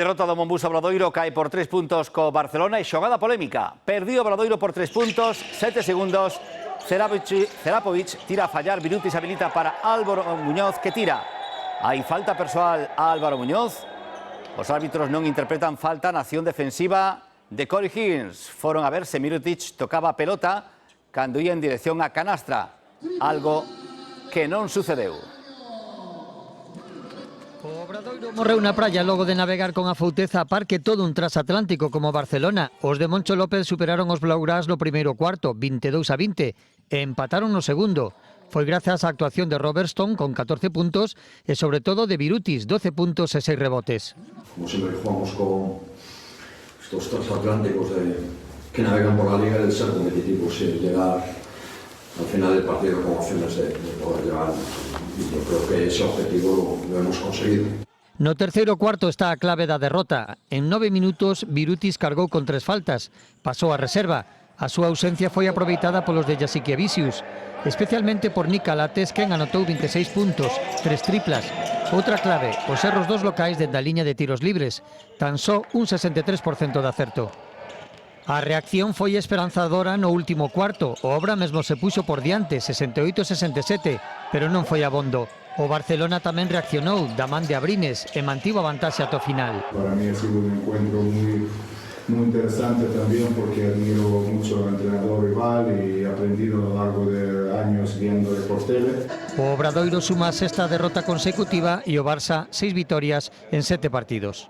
Derrota do Monbus Obradoiro, cae por 3 puntos co Barcelona e xogada polémica. Perdió Obradoiro por 3 puntos, 7 segundos. Serapovic tira a fallar, Birutis habilita para Álvaro Muñoz, que tira. Hai falta persoal a Álvaro Muñoz. Os árbitros non interpretan falta na acción defensiva de Corey Higgins. Foron a ver se Birutis tocaba a pelota cando ia en dirección a canastra. Algo que non sucedeu. O Obradoiro morreu na praia logo de navegar con a Fouteza a parque todo un transatlántico como Barcelona. Os de Moncho López superaron os blaugrás no primeiro cuarto, 22-20, e empataron no segundo. Foi grazas á actuación de Robertson con 14 puntos e sobre todo de Birutis, 12 puntos e 6 rebotes. Como siempre jugamos con estos transatlánticos que navegan por la liga, el ser competitivos y llegar al final del partido con opciones de poder llegar. Yo creo que ese objetivo lo hemos conseguido. No terceiro cuarto está a clave da derrota. En 9 minutos, Birutis cargou con 3 faltas. Pasou a reserva. A súa ausencia foi aproveitada polos de Jasikevičius, especialmente por Nick Calates, quen anotou 26 puntos, 3 triplas. Outra clave, os erros dos locais dende a liña de tiros libres. Tan só un 63% de acerto. A reacción foi esperanzadora no último cuarto. O Obra mesmo se puxo por diante, 68-67, pero non foi abondo. O Barcelona tamén reaccionou da man de Abrines e mantivo a vantaxe ata o final. Para mí ha sido un encuentro muy interesante también porque admiro mucho al entrenador rival y he aprendido a lo largo de años viéndole por tele. O Obradoiro suma a sexta derrota consecutiva e o Barça 6 vitorias en 7 partidos.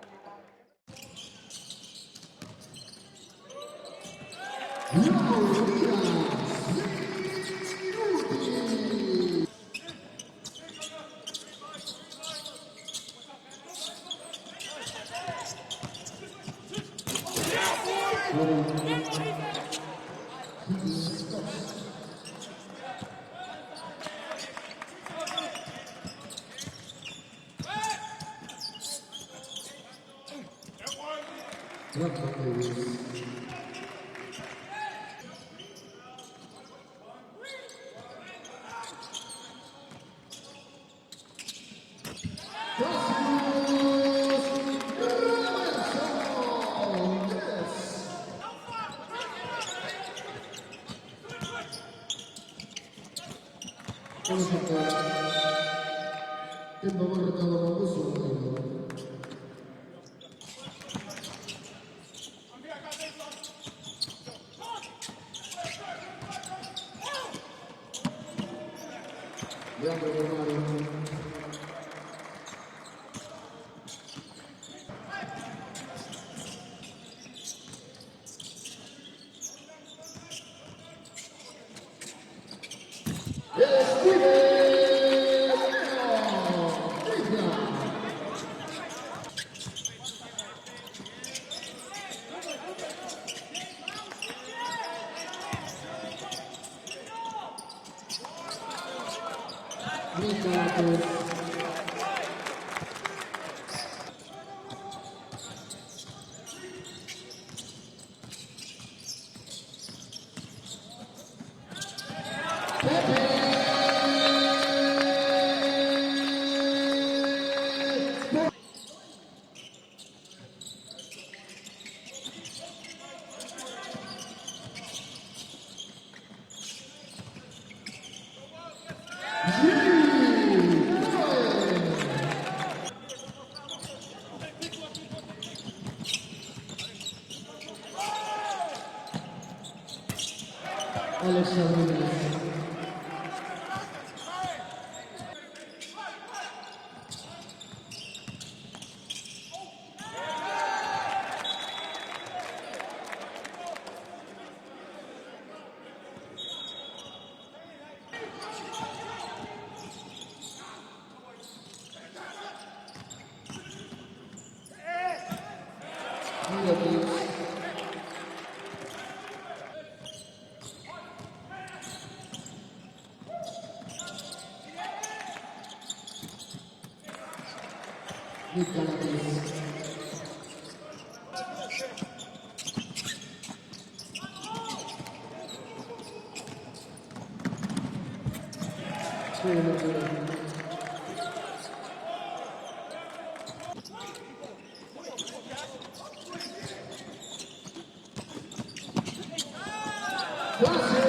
Final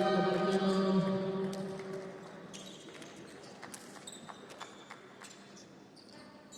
la partida.